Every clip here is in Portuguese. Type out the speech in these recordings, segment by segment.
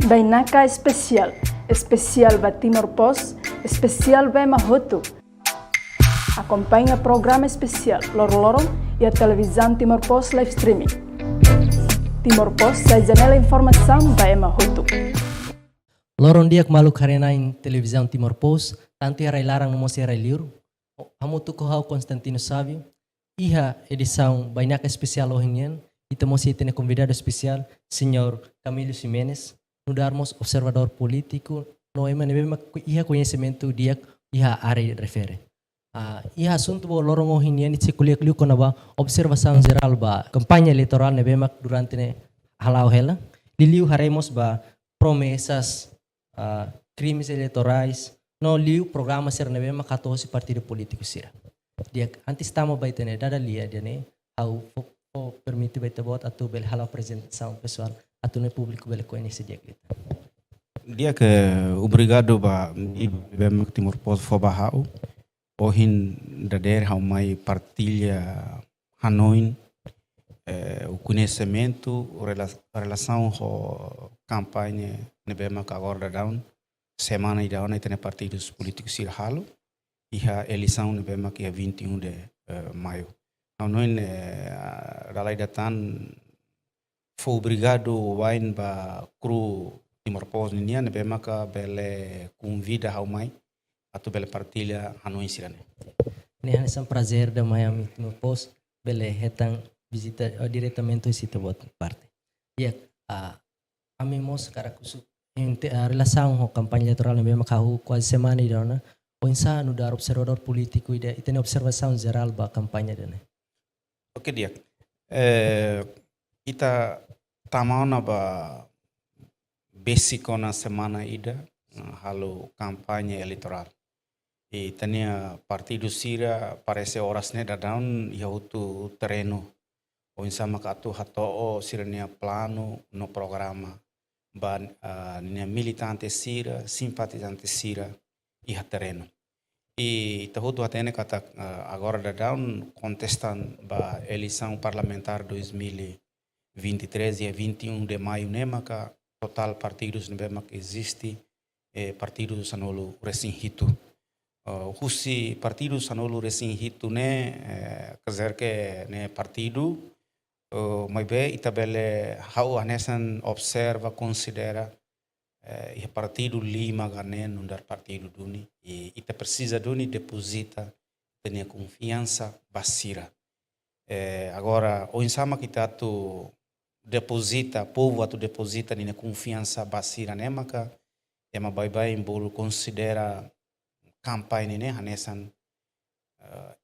Bainaka especial, especial ba Timor Pos, especial ba Mahotu. Acompanha programa especial Loro-Loro e a televisão Timor Pos live streaming. Timor Pos sai janela informação ba Mahotu. Lorong dia malu karena in televisão Timor Pos, tanto era larang no se era liur. Hamutu ko hau Constantino Savio. Iha edição Bainaka especial ohinien. E temos um convidado especial, Senhor Camilo Ximenes, no darmos observador político, no emanebema iha conhecimento dia iha área refere. Iha assunto bo lorong ohinian itse kuliak liu konaba observação geral ba campanha eleitoral nebema durante ne halau hela. Liliu haremos ba promessas, crimes eleitorais, no liu programa ser nebema 14 partido político sira. Dia antes estamos ba itene dada lia dia ne au permite baita bot atau bel halau apresentação pessoal atau no público bel conhece dia kita. Dia que obrigado ba bem Timor Pos fobahau ohin dader hau mai partilha Hanoi o conhecimento a relação com campanha nebema que agora down semana e down tem partidos políticos sir halo e a eleição nebema que é 21 de maio. Hanoi dalai datan foi obrigado wain ba cru Timor Pos nian nebema que bele convida hau mai atau bele partilha Hanoi sirane. Ini hanya prazer da Miami Timor Pos bele hetang visita diretamente visita buat parte. Ya, amemos cara kusuk relação com campanha eleitoral nebema kahu quase semana ida na o insa no dar observador político ida itene observação geral ba campanha dene. Oke dia. Kita tamana ba basic na semana ida halo kampanye eleitoral. E tania partido sira parece horas ne down yahutu terreno. O insama katu hato sirania plano no programa ba nia militante sira, simpatizante sira e terreno. E tahutu atene kata agora da down contestan ba eleição parlamentar 2023 e 21 de maio nema ka total partidos nebema que existe partidos sanolo resinhito. Husi partidos sanolo resinhito ne kazer ke ne partido mai be itabele hau anesan observa considera e partido lima ganen undar partido duni e ita precisa duni deposita tenha confiança basira agora o insama que tu deposita povo atu deposita nina confiança basira né maka ema bye embolo considera campanha né hanesan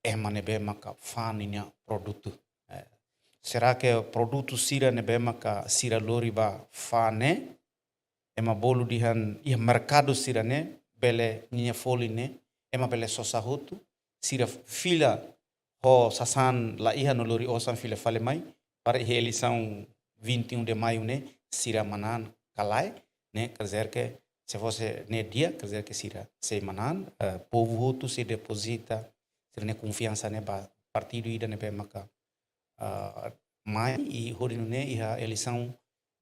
ema nebe maka fan ina produto será que o produto sira nebe maka sira loriba fane ema bolu dihan ia mercado sirane bele ninha foline ema bele sosahutu sira fila ho sasan la iha no lori osan fila fale mai para eleição 21 de maio né sira manan kalai né quer dizer que se fosse ne dia quer dizer que sira se manan povo hutu se deposita sira ne confiança né partido ida ne maka mai e horino né iha eleição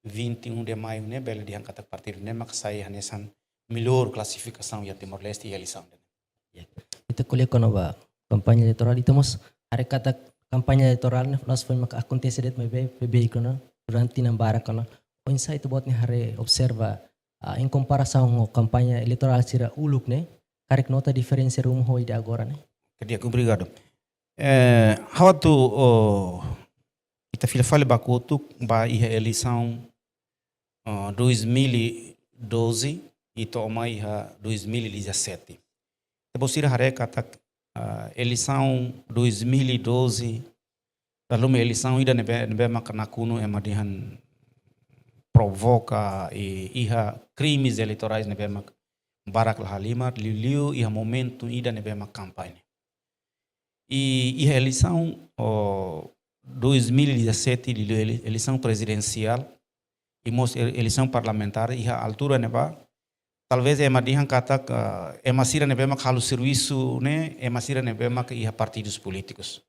21 de maio né bela diangkat partido né mak saya hanesan melhor classificação ya Timor Leste e eleição. Kita kuliah kono ba kampanye eleitoral itamos hari kata kampanye eleitoral ne nós foi mak acontece det mai be kono durante nambara kono o insight bot ne hari observa em comparação com kampanye eleitoral sira uluk ne karek nota diferença rum hoi da agora ne. Dia obrigado. How to ita fila fale bakutu ba iha eleição 2012 e toma iha 2017. Depois ir hare kata eleição 2012 lalu me eleição ida nebe makana kuno emadihan provoca e iha crimes eleitorais nebe mak barak lahalima liu iha momento ida nebe mak kampanye. E iha eleição 2017 eleição presidencial e eleição parlamentar e a altura neba talvez é madihan kata é masira nebe mak halu serviço né é masira nebe mak iha partidos políticos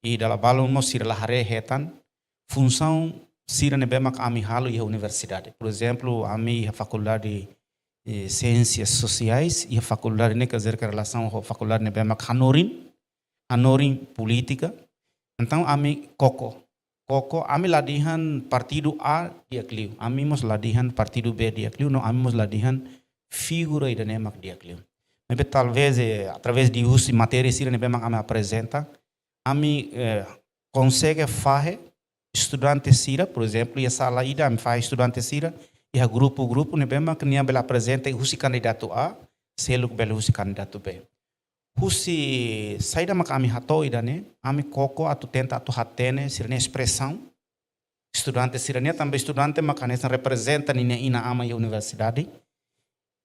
e dalam balon mo sira lahare hetan função sira ne bemak ami halo e a universidade. Por exemplo, ami a faculdade de ciências sociais e a faculdade ne quer dizer que a relação com a faculdade ne bemak hanorin política. Então ami koko ami ladihan partido A dia kliu, ami mos ladihan partido B dia kliu, no ami mos ladihan figura ida ne mak dia kliu. Mas talvez através de uso de matéria sira ne bemak ami apresenta, ami consegue fazer estudante sira, por exemplo, e a sala ida ami faz estudante sira e a grupo ne bemak nia bela apresenta usi candidato A, selo bela usi candidato B. Husi saída mak ami hato ida ne, ami koko atu tenta atu hatene sira ne expressão. Estudante sira ne também estudante mak anessa representa nina ina ama e universidade.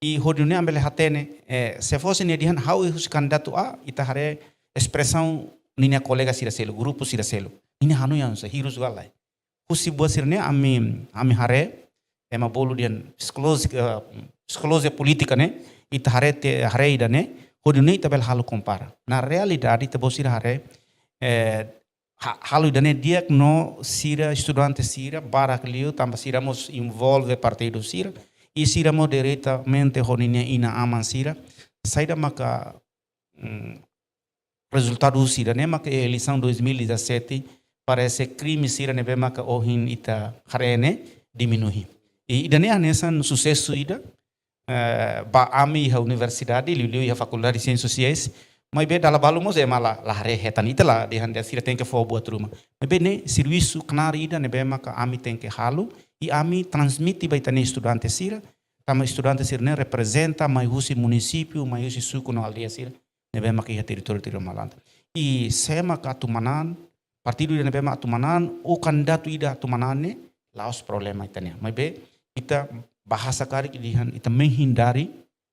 E hodune ambele hatene, se fosse ne dihan how husi candidato A, ita hare expressão nina colega sira selo, grupo sira selo. Nina hanu yang se hirus galai. Husi buat sira ne ami hare ema bolu dian psikologi politika ne, ita hare ida ne. Hodune tabel halu compara. Na realidade ita bosira hare halu idane dia no sira estudante sira barak liu tamba sira mos envolve partido sira e sira mo diretamente honine ina aman sira saída maka resultado sira ne maka eleição 2017 parece crime sira ne be maka ohin ita harene diminui. E idane anesan sucesso ida ba ami a universidade, liu a faculdade de ciências sociais, mas bem dalam balu mos malah lahre hetan itela de hande sira tem que for buat rumah. Mas bem ne serviço knari ida ne be maka ami tem que halu e ami transmite baitane estudante sira, tama estudante sira ne representa mai husi município, mai husi suku no aldeia sira, ne be maka ia território malanta. E sema ka tumanan, partido ida ne be maka tumanan, o candidato ida tumanan ne, laos problema itania. Mas bem ita bahasa kari dihan ita menghindari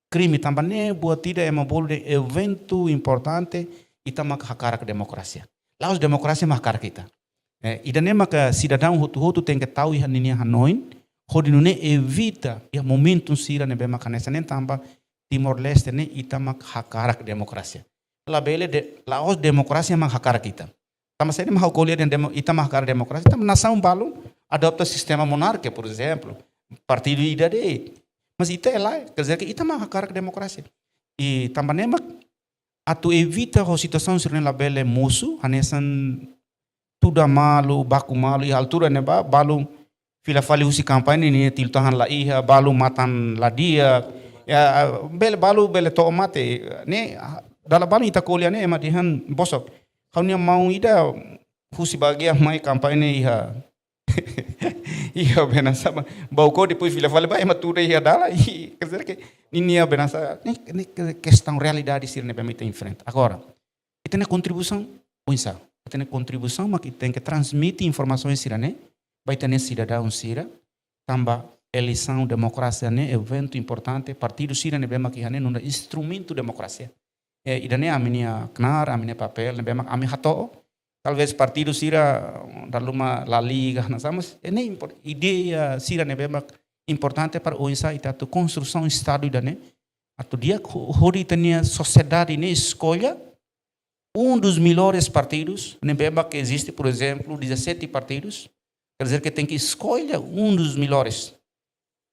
crime tambah ne buat tidak ema bolu de evento importante ita mak hakarak demokrasia. Laos demokrasia mak hakarak kita. Ida ne mak cidadão hutu tem que tahu ihan ini hanoin, hodinu ne evita ya momentum sira ne be mak nessa ne tambah Timor Leste ne ita mak hakarak demokrasia. Labele de laos demokrasia mak hakarak kita. Tama sai mak kuliah den ita mak hakarak demokrasia, tam nação balu adopta sistema monarquia, por exemplo. Partido ida de, mas ita é lá, quer dizer que ita mah hakarak demokrasia. E também nemak atu evita a situação sirene labele musu, anesan tudo malu, baku malu, e altura ne ba balu fila fali usi kampanye ni tiltahan la iha, balu matan la dia, ya bele balu bele to mate, ne dalam balu ita kuliah ne emadihan bosok. Kau ni mau ida usi bagian mai kampanye iha. Iya benasa bauko depois filha fala vai matura ia dala e quer dizer que ninia benasa ni questão realidade sir ne permite em frente agora e tem contribuição pensa tem contribuição mas que tem que transmitir informações sir ne vai ter cidadão sir tamba eleição democracia ne evento importante partido sir ne bema que hane nunda instrumento democracia e idane aminia knar aminia papel ne bema ami hato. Talvez partido sira daluma la liga nasamos ini ideia sira ne bema importante para o insa ita tu construção estado idane atu dia hori tenia sociedade ne escolha dos melhores partidos ne bema que existe por exemplo 17 partidos quer dizer que tem que escolha dos melhores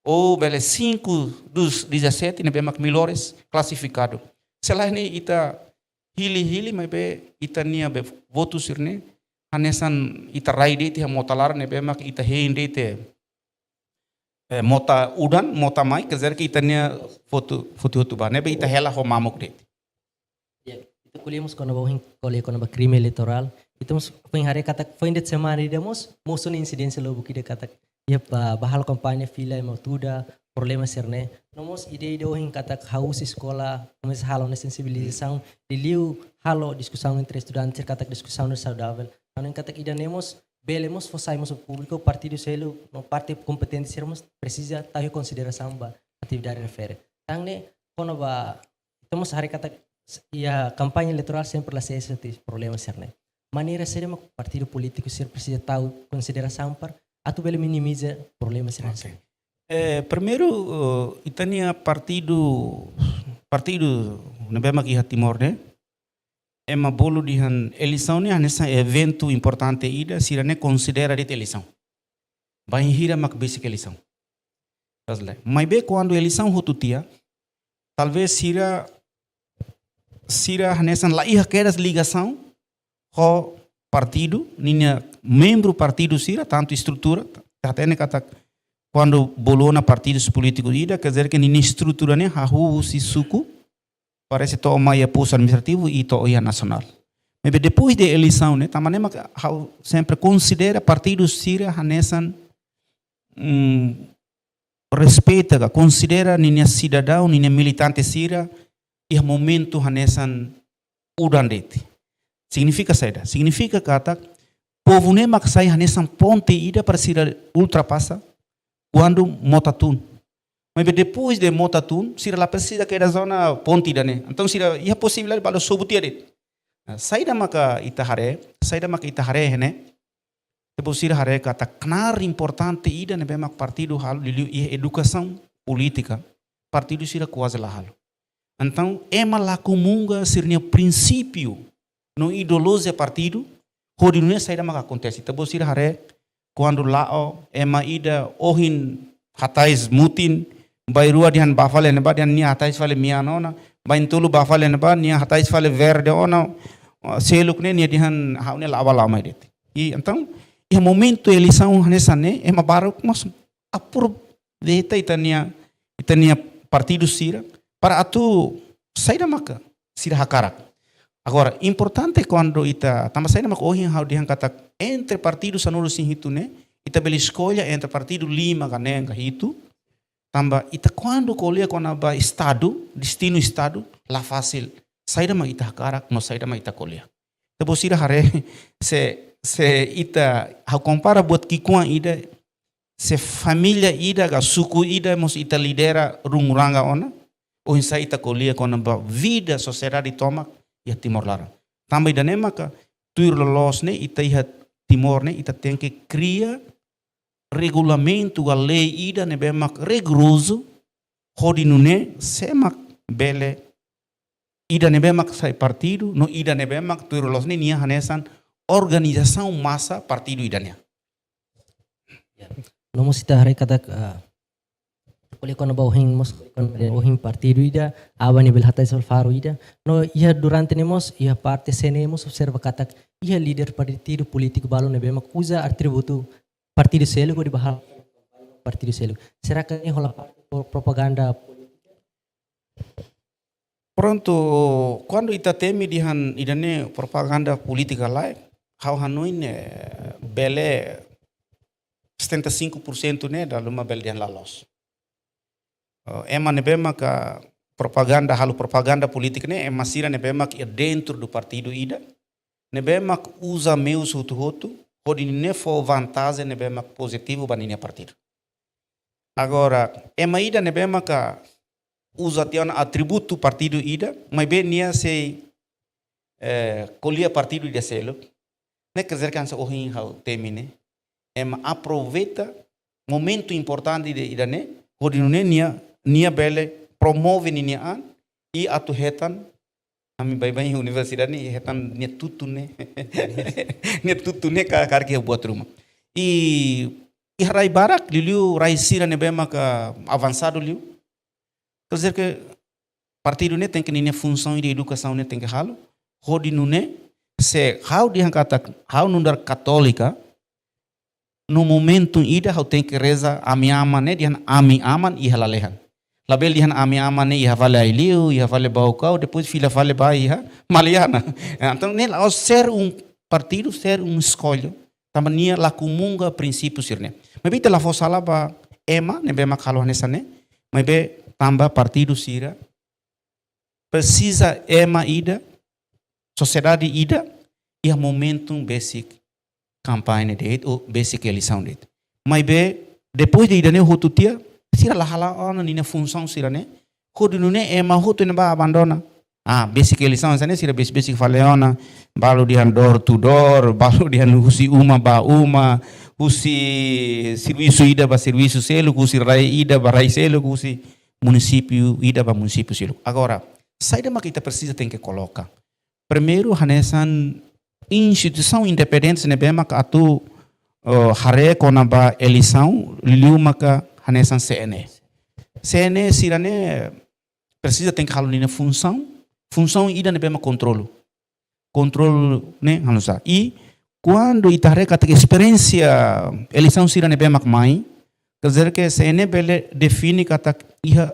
ou bele 5 dos 17 ne bema melhores classificado selain ita hili mas be ita nia be voto sirne anesan ita raide te motalar ne be mak ita hende te mota udan mota mai quer dizer que ita nia foto ba ne be ita hela ho mamuk de itu colhemos quando vamos colher quando ba crime eleitoral então foi hari kata foi de semana demos musun incidência lobo que de kata ia bahal kampanye fila mau tuda problema serne nomos ide ohin kata haus escola começa halo na sensibilização de liu halo discussão entre estudantes kata discussão saudável não kata ida nemos belemos fosaimos o público partido selo no parte competente sermos precisa tahu consideração ba atividade refere tangne kono ba estamos hari kata ia kampanye eleitoral sempre lá se esse problema serne maneira seremos partido político ser precisa tahu consideração para atu bele minimiza problema serne. Primeiro, itania partido na bema que Timor ne, é uma bolo de eleição ne nessa evento importante ida, se ne considera de eleição. vai hira mak basic eleição. Mas bem quando eleição rotutia, talvez sira nessa lá ia querer ligação com partido, ninha membro partido sira tanto estrutura, até nem kata quando bolou na partidos políticos ida, quer dizer que ninha estrutura nem hahu si suku parece to mai posto administrativo e to ia nacional. Mas depois da eleição, né, também sempre considera partidos sira nessa respeita, considera ninha cidadão, ninha militante sira e momento hanesan udandete. Significa saída. Significa kata povo ne mak sai hanesan ponte ida para sira ultrapassa quando motatun. Mas depois de motatun, sira lá precisa que era zona ponte ida ne. Então sira ia possível para sobutia det. Saída maka itahare ne. Depois sira hare kata knar importante ida ne bemak partido halo e educação política. Partido sira quase lá halo. Então, ema lá comunga sirnya princípio no ideologia partido, quando não é saída mais acontece. Então, você hare quando lá ema ida ohin hatais mutin, bairua dihan bafale neba dihan nia hatais fale mianona, baintulu bafale neba nia hatais fale verde ona, seluk ne nia dihan haune lava lama det. E então, e momento eleição nessa né, ema baru mas apur deta itania partido sira para atu saída maka sira hakarak. Agora, importante quando ita tama saída maka ohin hau dihan kata entre partidos sanulu sin hitu ne, ita beli escolha entre partido lima ganenga hitu, tamba ita quando colher quando ba estado, destino estado, lá fácil saída maka ita hakarak, no saída maka ita colher. Então sira hare se ita hau compara buat kikuan ida se família ida ga suku ida mos ita lidera runguranga ona. O insa ita kolia kona ba vida sociedade toma ia Timor Lara. Também da nema ka tuir lolos ne ita ia Timor ne ita tem que cria regulamento a lei ida ne bemak rigoroso hodinu ne semak bele ida ne bemak sai partido no ida ne bemak tuir lolos ne nia hanesan organização massa partido ida ne. Nomo sita hari kata oleh kono bauhin mos bauhin partido ida awani bel hatai sol faro ida no ia durante nemos ia parte senemos observa kata ia líder partido político balo ne bema usa atributo partido selo ko di bahal partido selo será que ini rola propaganda pronto quando ita temi dihan idane propaganda política lá hau hanoin bele 75% ne da luma bel dihan lalos. Ema nebema ka propaganda halu propaganda política ne ema sira nebema que dentro do partido ida nebema usa meus hutu pode ne for vantagem nebema positivo banine partido. Agora ema ida nebema ka usa tiana atributo partido ida mas bem nia se colia partido ida selo ne quer dizer que ansa ohin hau temine ema aproveita momento importante de ida ne pode ne nia bele promove nia an e atu hetan ami bai universidade ni hetan nia tutune nia tutune kar que buat rumah e rai barak liu rai sira ne bema ka avançado liu quer dizer que partido ne tem que nia função de educação ne tem que halo hodinu ne se hau dihan kata hau nundar católica no momento ida hau tem que reza ami ama ne dihan ami aman e halalehan label dihan ami amane ia vale ailiu, ia vale baucau, depois filha vale baia, maliana. Então, ao ser partido, ser escolha, também lá comunga princípio sirne. Mas bem lá fosse lá ba ema, ne bem macalo nessa ne, mas bem tamba partido sira precisa ema ida, sociedade ida, e a momento basic campanha de ou basic eleição de. Mas bem depois de ida ne rotutia sira lahala ona nina função sira ne kodu ne ema hotu ne ba abandona basic eleição sane sira basic faleona balu dihan door to door balu dihan husi uma ba uma husi serviço ida ba serviço selo husi rai ida ba rai selo husi município ida ba município selo agora saída mas kita precisa tem que colocar primeiro hanesan instituição independente ne bema atu hare kona ba eleição liu maka hanesan CNE. CNE sirane precisa tem que halu nina função ida ne bema controlo ne hanusa. E quando itare kata experiência eleição sirane bema mai, quer dizer que CNE bele define kata iha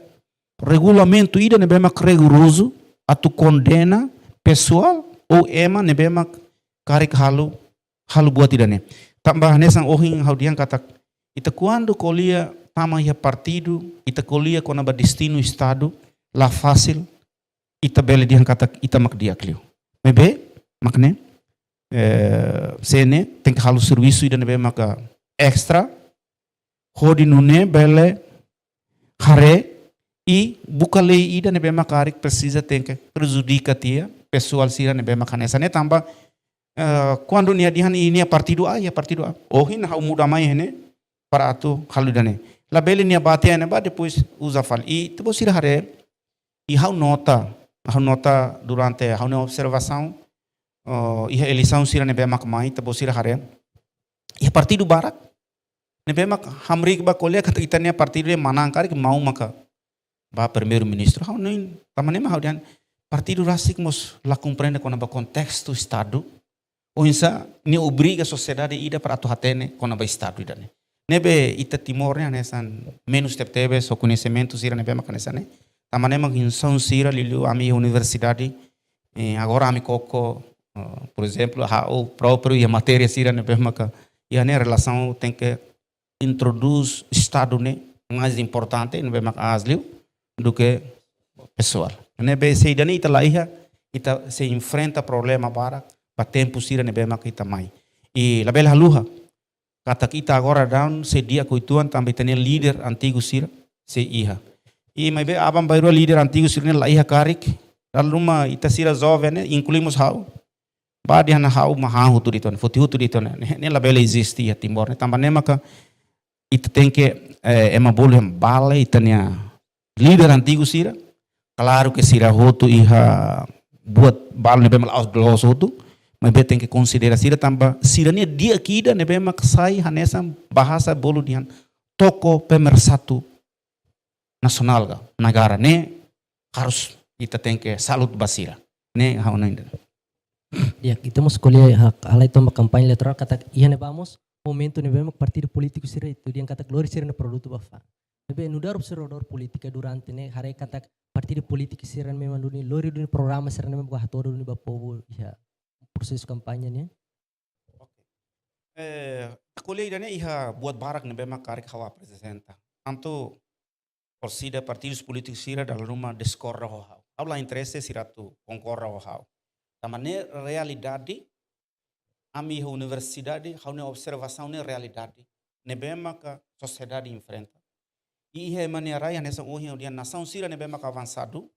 regulamento ida ne bema rigoroso atu condena pessoal ou ema ne bema karik halu buat ida ne. Tambah nesang ohin haudian kata ita quando colia tama ia partido ita colia kona ba destino estado la fácil ita bele dian kata ita mak dia clio mebe makne CNE tem que halu serviço ida nebe maka extra hodi nune bele hare e buka lei ida nebe maka arik precisa tem que prejudica tia pessoal sira nebe maka nessa ne tamba quando nia dihan ini partido A, ohin hau muda mai hene para atu halu dane. La bele nia bate ane ba depois usa fal. E depois ir hare e hau nota durante hau ne observação e eleição sira ne bemak mai depois ir hare. E partido barak ne bemak hamrik ba kolya kata itania partido manangkar que mau maka ba primeiro ministro hau nem tamane ma hau dian partido rasik mos la compreende com ba contexto estado. Ou insa ni obriga a sociedade ida para atu hatene com o estado ida ne. Nebe ita Timor ne anesan menos teve so conhecimento sira nebe makanesa ne. Tamane mag insan sira lilu ami universidade agora ami coco por exemplo o próprio e a matéria sira nebe maka e a relação tem que introduz estado ne mais importante nebe mak asliu do que pessoal. Nebe se ida ne ita laiha ita se enfrenta problema para tempo sira nebe mak ita mai. E la bela haluha kata kita agora down se dia kuituan também tem líder antigo sira se iha. E mas be abam bairro líder antigo sira ne la iha karik aluma ita sira jovem ne incluímos hau badi hana hau mahahu tu ditone foti tu ditone ne la bela existe a Timor ne também maka ita tem que ema bolu bala ita ne líder antigo sira claro que sira hotu iha buat bala ne be mal aus blos hotu. Mas tem que considerar sira tamba sira ne dia kida ne bema sai hanesa bahasa bolu dihan toko pemersatu nasional ga negara ne harus kita tem que salut basira ne hauna ainda. Ya, kita mau sekolah hal itu kampanye elektoral kata iya ne vamos momento ne bema partido político sira itu dia kata glori sira ne produto bafa. Nebe nudar observador politika durante ne hari kata partido político sira memang duni lori duni programa sira ne memang hatoro duni bapovo ya. Proses kampanye colheira né ia buat barak ne bema karik hawa apresenta tanto torcida partidos políticos sira dalam rumah discorra ho hau aula interesse sira tu concorra ho hau tamane realidade ami universidade hau ne observação ne realidade ne bema ka sociedade enfrenta e ia maneira nessa hoje dia nação sira ne bema ka avançado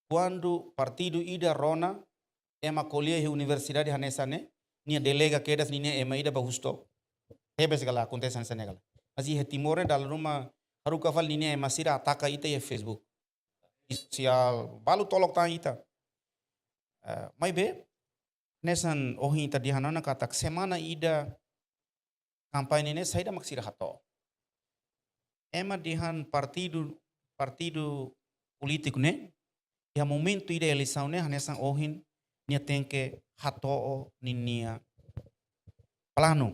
quando partido ida rona ema colia e universidade hanesa ne nia delega quedas ni ema ida bahusto hebes gala acontece nessa negala mas e Timor dal ruma haru kafal ni ema sira ataka ita e Facebook social balu tolok ta ita mai be nesan ohi ita dihanana katak semana ida kampanye ne saida maksira hato ema dihan partido político ne ya momento ida eleição ne hanesan ohin nia tem que hato nia plano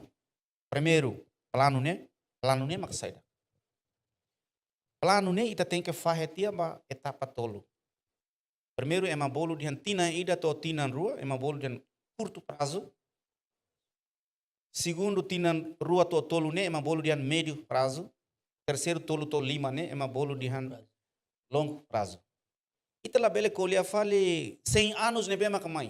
primeiro plano ne maksaida plano ne ita tem que fahetia ba etapa tolo primeiro ema bolo dihan tina ida to tina rua ema bolo dihan curto prazo segundo tina rua to tolo ne ema bolo dihan médio prazo terceiro tolo to lima ne ema bolo dihan longo prazo. Ita la bele colia fale 100 anos ne bema kamai.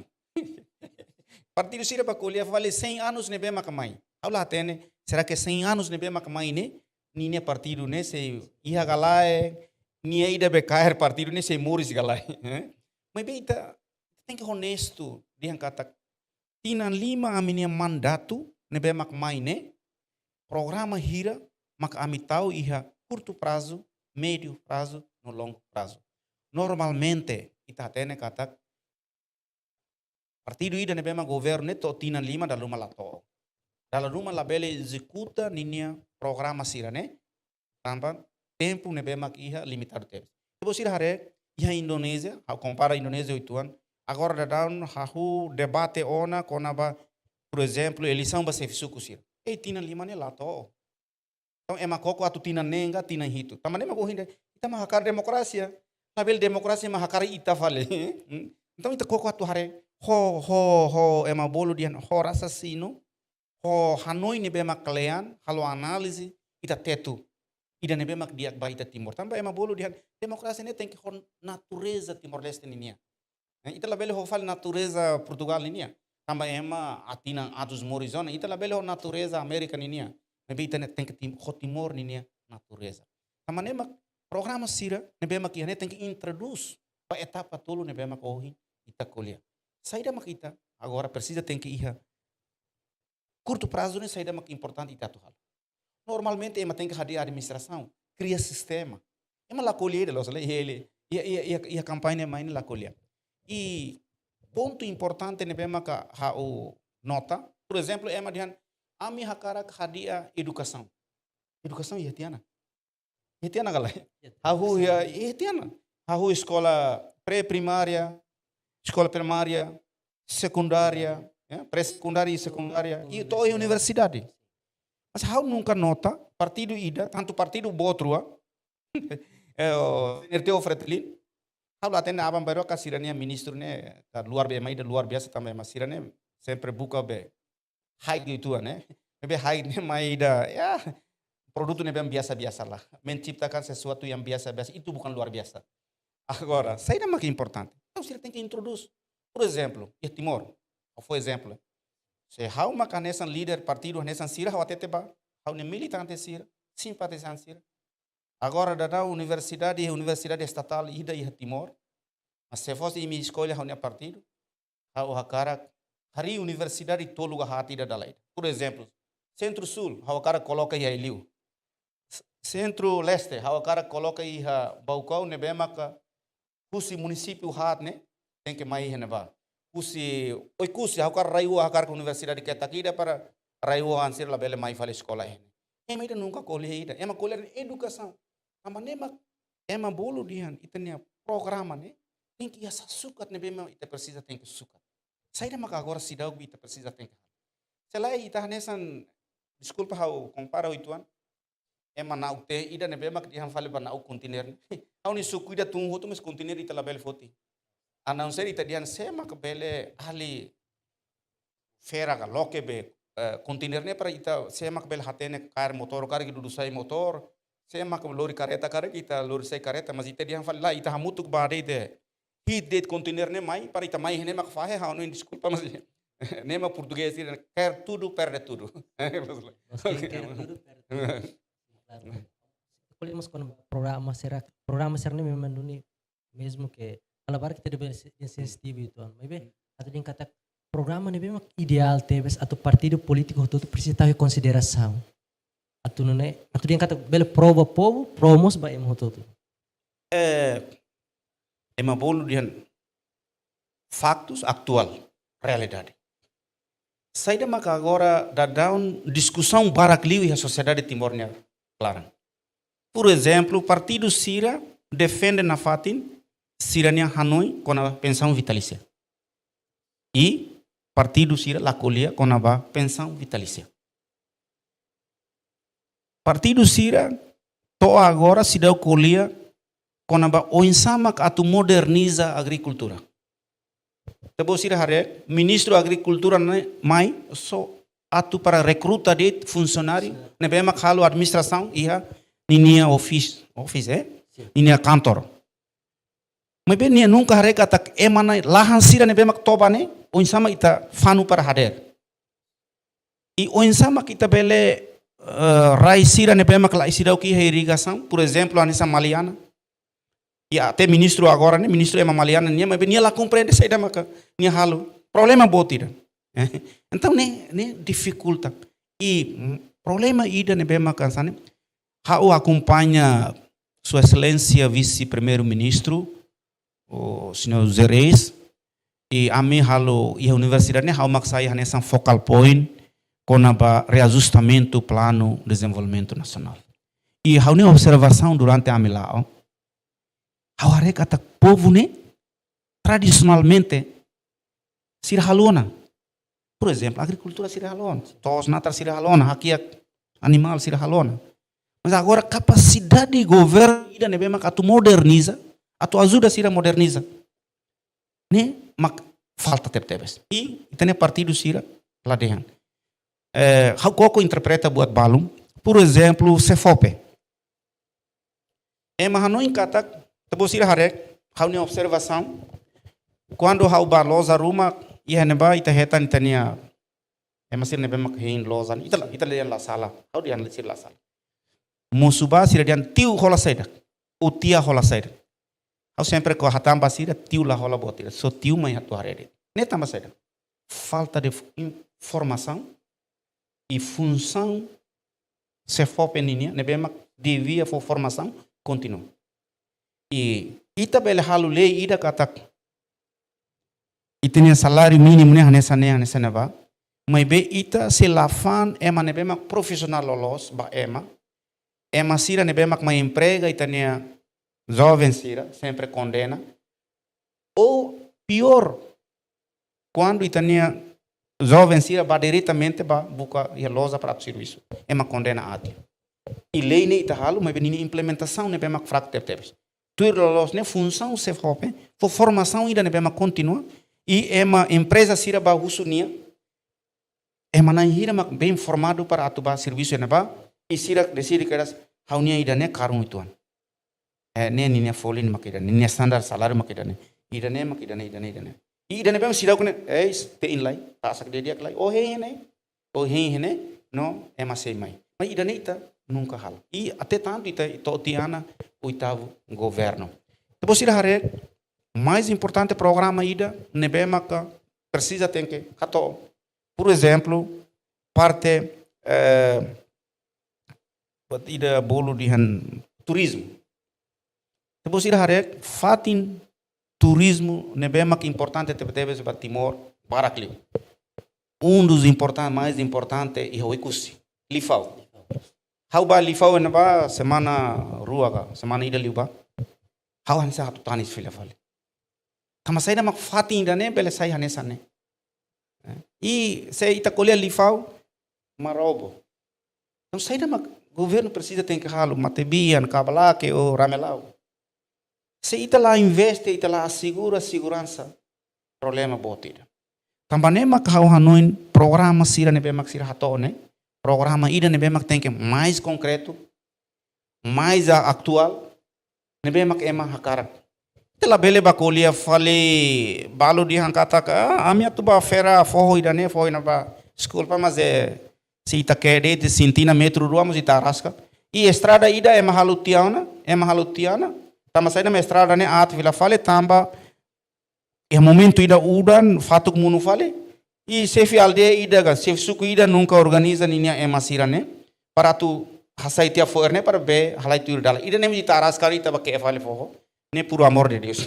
Partido sira ba colia fale 100 anos ne bema kamai. Aula tene, será que 100 anos ne bema kamai ne? Ni ne partido ne se iha galae, ni ida be cair partido ne se moris galae. Mas bem ita tem que honesto, dihan kata tinan lima aminia mandato ne bema kamai ne. Programa hira mak amitau iha curto prazo, médio prazo, no longo prazo. Normalmente ita tene kata partido ida ne bema governo to tina lima da luma lato dalam rumah labele executa ninia programa sira né tanpa tempo ne bemak iha limitado tempo depois sira hare iha Indonésia compara Indonésia ituan agora da down hahu debate ona konaba por exemplo eleição ba se fisuku sira tina lima ne lato então emakoko atu tina nenga tina hito tamane ma gohinde ita mahakar demokrasia label demokrasia mahakar ita fale então ita koko atu hare ho ema bolo dian ho rasa sino ho Hanoi ne bemak kalian halo análise ita tetu ida ne bemak diak ba ita timor tambah ema bolo dian demokrasia ne tem que hon natureza Timor Leste ninia ita label ho fal natureza Portugal ninia tambah ema atina atus morizona ita label ho natureza Amerika ninia nebe ita ne tem que ho Timor ninia natureza tambah ne programa sira ne bemak ia ne tem que introduz pa etapa tolo ne bemak ohi ita kuliah saída makita agora precisa tem que ir curto prazo né saída mak importante ita tuhal normalmente ema tem que hadir administração cria sistema ema la colher los ele ia campanha mais la colher e ponto importante ne bema ka ha o nota por exemplo ema dihan ami hakara hadia educação ia tiana galai hahu ia tiana hahu escola pré-primária escola primária, secundária, pré-secundária e secundária, e toda a universidade. Mas how nunca nota, partido ida, tanto partido botrua, Nerteo Fretilin, how lá tem a abambero que a sirania ministro né, da luar biasa também, mas sirania sempre buka be high gitu né, be high né, mas ida, produto né bem biasa lah, menciptakan sesuatu yang biasa itu bukan luar biasa. Agora, saída mais importante. Então, você tem que introduzir. Por exemplo, em Timor, foi exemplo. Se há uma canessa líder partido nessa sira, há até há um militante sira, simpatizante sira. Agora da universidade estatal ida em Timor, mas se fosse minha escolha há um partido, há o cara hari universidade todo lugar hati da dalai. Por exemplo, Centro-Sul, há o cara coloca aí Eliu. Centro-Leste, há o cara coloca aí Baucau, Nebemaca. Kusi município hat né tem que mais renovar kusi hakar raio hakar ke universidade que tá aqui para raio ansir la bele mais fale escola né ema nunca colheita ema colher educação amanema ema bolo dian itania programa né tem que essa sukat né bema ita precisa tem que sukat saída maka agora cidade ita precisa tem que selai ita nesan desculpa how compara o ituan ema na ute ida ne bema que han fale para na o container au ni sukuida tung hotu mes container ita label foti announcer ita dian sema que bele ali fera ga loke be container ne para ita sema que bele hatene car motor car que dudusai motor sema que lori careta car ita lori sai careta mas ita dian fale la ita hamutuk bade de hit date container ne mai para ita mai ne mak fahe ha no desculpa mas nema português quer tudo perde tudo Escolhemos com programa será memang duni mesmo que alabar kita debe sensitivo itu mas bem atau yang kata programa ni memang ideal tebes atau partido político itu precisa tahu consideração atau yang kata bela prova povo promos ba em hoto ema bolo dian factos actual realidade saída maka agora da down discussão barakliu e a sociedade timornia clara. Por exemplo, o partido Sira defende na Fatin Sirania Hanoi com a pensão vitalícia. E partido Sira la colhia com a pensão vitalícia. Partido Sira to agora se deu colhia com a o insama que atu moderniza a agricultura. Depois Sira hare ministro da agricultura mai so atu para recruta de funcionário, nebema halo administração ia ninia office ninia kantor. Mas bem nia nunca hare kata emana lahan sira nebema toba ne o insama ita fanu para hader. E o insama kita bele rai sira nebema kala isirau ki irrigação, por exemplo, anissa maliana. E até ministro agora, né? Ministro é maliana, nia mas bem nia lá compreende saída maka nia halo. Problema botira. Então, né, dificulta. E problema ida ne bema kansane, hau acompanha Sua Excelência Vice-Primeiro-Ministro, o senhor Zereis, e a mim halo e a universidade ne hau maksai nessa focal point, com o reajustamento do plano de desenvolvimento nacional. E a minha observação durante a milão, a areka tak povo né, tradicionalmente, sira halona. Por exemplo, a agricultura sira halona, tos nata sira halona, aqui animal sira halona. Mas agora a capacidade de governo ida nebe mak atu moderniza, atu ajuda sira moderniza. Né? Mak falta tebes. E tem partido sira lá dentro. How Coco interpreta buat balum, por exemplo, Cefope. Mahano em katak, tabosira harek, how ne observação, quando how ba loza ruma, ia neba ita hetan tania, masir nebe mak hein loza, ita lian la sala, how dian lisir la sala. Musuba sira dian tiu hola saida, o tia hola saida. How sempre ko hatam basira tiu la hola botira, so tiu mai hatu harede. Neta saida. Falta de informação e função se for peninha, nebe mak devia for formação continua. E itabel halu lei ida katak. Itene salário mínimo ne hanesa ne ba. Mas be ita se lafan ema nebe mak profissional lolos ba ema sira nebe mak ma emprega itania jovem sira sempre condena. Ou pior, quando itania jovem sira ba diretamente ba buka ia loza para o serviço. Ema condena ati. E lei ne ita halu, mas benini implementação ne bema fraco tebes. Tuir lolos ne função se hope, for formação ida ne bema continua e ema empresa sira ba husunia. Ema na hira mak bem formado para atubar serviço ne ba e sira decide que eras haunia ida ne karung ituan. Ne ne folin makida ne standar salário makida ne. Ida ne makida ne ida ne. Ida ne bema sira kune te in lai, ta sak dia lai. Oh he ne. No ema sei mai. Mas ida ne ita nunca hal. E até tanto ita totiana oitavo governo. Depois ira hare mais importante programa ida nebema ka precisa tem que kato. Por exemplo, parte ida bolo di turismo. Depois ira hare fatin turismo nebema que importante teve para Timor, Baraclio. Dos mais importantes é o Ecusi, Lifau. How ba lifau na ba semana rua ka semana ida liu ba how hansa hatu tanis fila fale kama saida mak fati inda ne bele sai hanesa ne e se ita colher lifau marobo então saida mak governo precisa tem que halo matebian kabalake ou ramelau se ita lá investe ita lá assegura segurança problema botida tambane mak how hanoin programa sira ne be mak sira hato ne programa ida nebe mak tem que mais concreto, mais atual, nebe mak ema hakarak. Tela bele bakolia fale balo di hankata ka amia tuba fera forro ida ne foi na ba school pa mas se ita quede de sentina metro rua mas ita rasca e estrada ida ema halutiana tama saída estrada ne at vila fale tamba e momento ida udan fatuk munu fale e sefi aldeia ida ga sefi suku ida nunca organiza ninia emasira ne para tu hasaitia for ne para be halai tu dala ida nem ditaras kari taba que fale forro ne por amor de Deus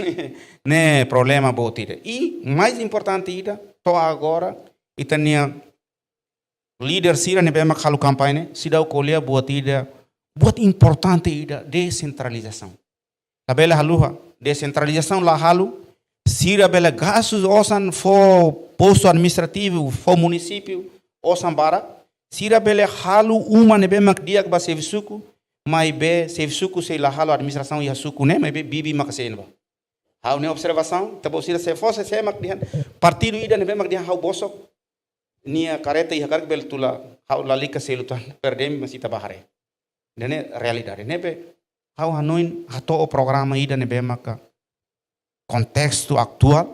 ne problema botida e mais importante ida to agora itania líder sira ne be makhalu campanha sida o colia botida buat importante ida descentralização tabela haluha descentralização la halu sira bela gastos osan for posto administrativo for município osan bara sira bela halu uma nebe mak dia ba serviço mai be serviço sei la halu administração ia suku ne mai be bibi mak sei ba hau ne observação tabo sira se fosse se mak dihan partido ida nebe mak dihan hau bosok nia careta ia carga bel tula hau la lika sei lutan perdem masita bahare nene realidade nebe hau hanoin hato o programa ida nebe mak contexto atual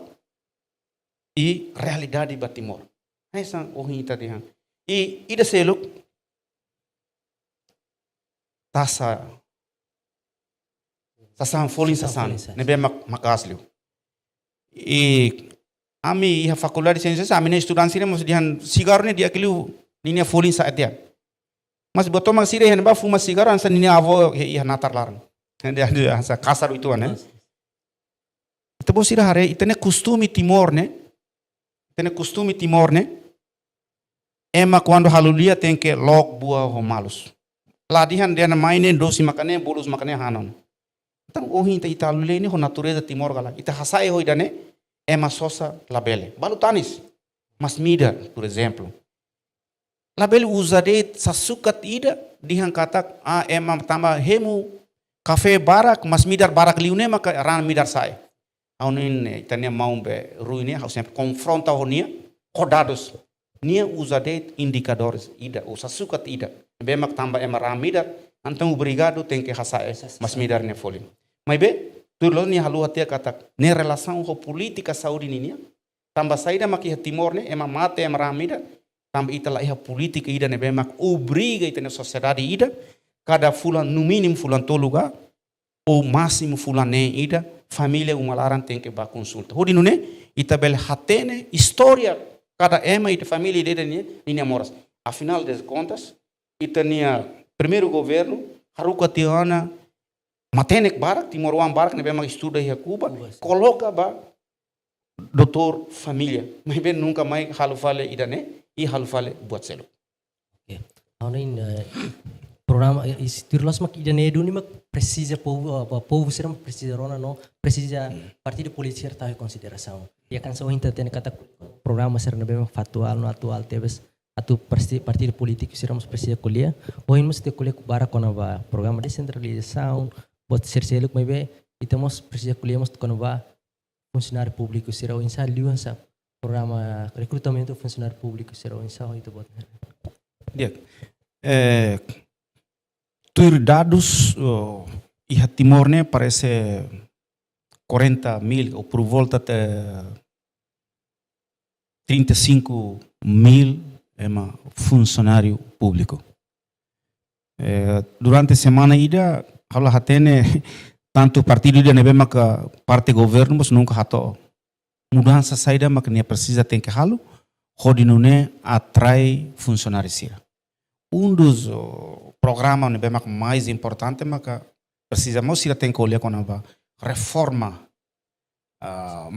e realidade de Timor. Essa o hinta de han. E ida seluk tasa folin sasan nebe makaslio. E ami ia faculdade de ciências ami ne estudante sire mos dihan cigarro ne dia kiliu ninia folin sa dia. Mas botou mas sire hen ba fuma cigarro ansa ninia avo ia natar larang. Dia ansa kasar itu né. Então você hare itene costume Timor ne ema quando halulia tem que log buah homalus. Ladihan dia na mainen dosi makane bolus makane hanon. Então ohin ta ita halulia ini ho natureza Timor gala. Ita hasai ho idane ema sosa labele. Balu tanis. Mas mida, por exemplo. Labele usade sasukat ida dihan katak ema tamba hemu café barak mas midar barak liune maka ran midar sai. Aunin itania mau be ruinia ho sempre confronta honia rodados. Nia usade indicadores ida o sasukat ida. Bemak tamba ema ran midar então obrigado tem que hasai mas midar ne folim. Mas be tulo ni halu hatia katak ne relação ho política saúde ninia tamba saída maki Timor ne ema mate ema ran midar tamba ita la iha política ida ne bemak obriga ita ne sociedade ida cada fulan no mínimo fulan to lugar ou máximo fulan ne ida família uma laran tem que ba consulta hodi no ne ita bel hatene história cada ema ita família ida ne moras afinal das contas ita nia primeiro governo haruka tiana matenek barak Timor-Wan barak ne bemak estuda iha Cuba coloca ba doutor família mas bem nunca mais halu fale ida ne e halu fale buat selo. Aunin programa istirlos mak ida ne duni mak precisa povo será precisa rona no precisa partido político tá em consideração. E akan so hinta tem kata programa ser na bem factual no atual tebes atu partido político seramos precisa colher ou irmos ter colher bara com a programa de descentralização bot ser selo mas bem e temos precisa colhermos com a funcionário público será o ensaio liança programa recrutamento funcionário público será o ensaio itu bot. Dia tur dados iha Timor ne parece 40.000 ou por volta de 35.000 ema funcionário público. Durante a semana ida hala hatene tanto partido ida nebe maka parte governo mas nunca hato mudança saída maka ne precisa tem que halo rodinune atrai funcionários sira. Dos programas nebe maka mais importante maka precisamos sira tem que olhar com a reforma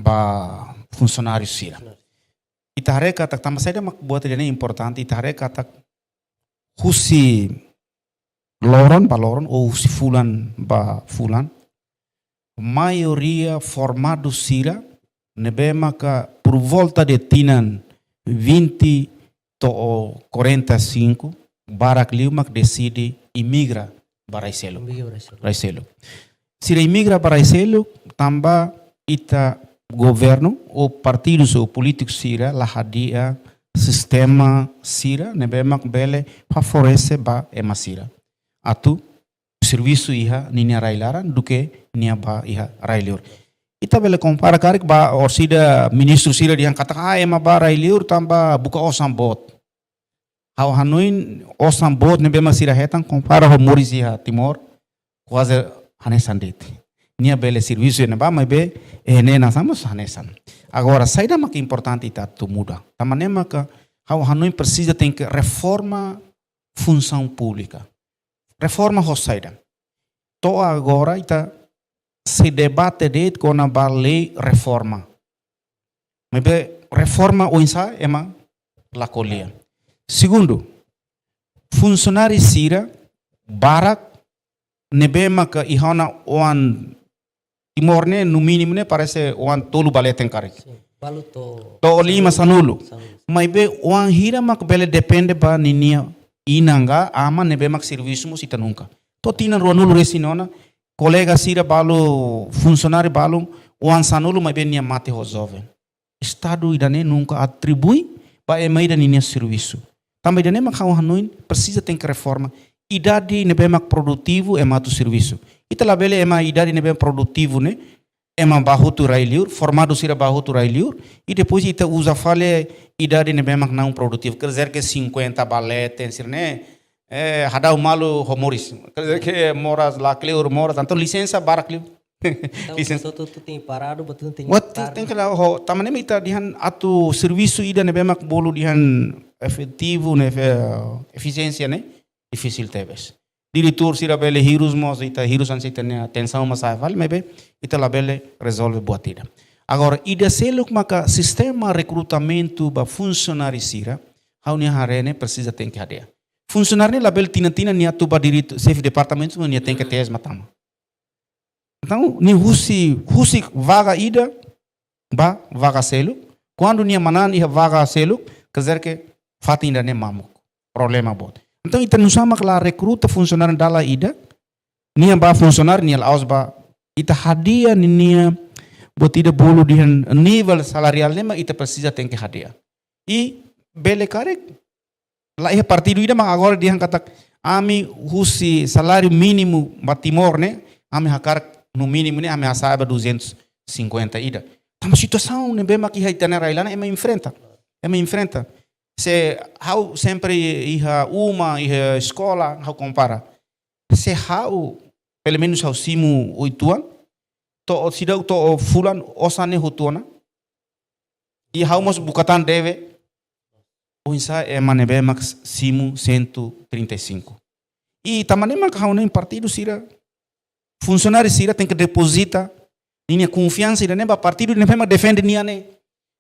ba funcionários sira. Itareka tak tambah saída mak buat ini importante itareka tak husi loron ba loron ou husi fulan ba fulan maioria formado sira nebe maka por volta de tinan 20 to 45 barak liumak decide imigra para Raiselo. Sira imigra para Raiselo tamba ita governo ou partidos ou políticos sira la hadia sistema sira nebe mak bele favorece ba ema sira atu serviço iha ninia railaran duke nia ba iha railiur ita bele compara karik ba orsida ministro sira dihan kata ema ba railiur tamba buka osam bot hau hanuin osam bot nebe mak sira hetan compara ho moris iha Timor quase hanesandete nia bele serviço ena ba mas be nena samos hanesan agora saída mak importante ita tu muda tamane mak hau hanuin precisa tem que reforma função pública reforma saída to agora ita se debate de com a lei reforma mas be reforma o insa ema la colia segundo funcionário sira barak nebe mak ihana oan Timor ne no mínimo ne parece oan tolu baleten karik. To lima sanulu. Mas be oan hira mak bele depende ba ninia inanga ama nebe mak serviço mo sita nunca. To tina ronulu resinona colega sira balo funcionário balo oan sanulu mas be nia mate ho jovem. Estado idane nunca atribui ba emaida ninia serviço. Também idane mak hanuin precisa tem que reforma. Idade nebe mak produtivo e matu serviço. Ita la bele ema idade nebe produtivo ne ema bahutu railiur formado sira bahutu railiur e depois ita usa fale idade nebe mak não produtivo quer dizer que 50 balete sir ne hadau malu homoris quer dizer que moras lá cleur moras então licença barakliu licença tu tem parado betul tem tem que lá tamane ita dihan atu serviço ida nebe mak bolu dihan efetivo ne eficiência ne difícil tebes diretor sira bele hirus mos ita hirus an sitania tensão mas vai mebe ita la bele resolve boatida agora ida seluk maka sistema recrutamento ba funcionário sira hau nia harene precisa tem que hadia. Funcionário label tina nia tuba direito chefe de departamento nia tem que ter matama. Então, ni husi vaga ida ba vaga selo. Quando nia manan ia vaga selo, quer dizer que fati ainda nem mamuk. Problema bot. Então, ita não sama que lá recruta funcionário dala ida, nia ba funcionário nia laos ba ita hadia nia botida bolo di nível salarial nema ita precisa tem que hadia. E bele karek lá é partido ida mas agora dia kata ami husi salário mínimo batimor né ami hakar no mínimo né ami asaba 250 ida. Tama situação né bem aqui haitana railana é me enfrenta. Se how sempre iha uma iha escola how compara. Se how pelo menos how simu 8 anos to sidau to fulan osane hutuna e how mas bukatan deve o insa é manebe max simu 135 e tamane mak how nem partido sira funcionário sira tem que deposita minha confiança ida nem ba partido nem pema defende nia ne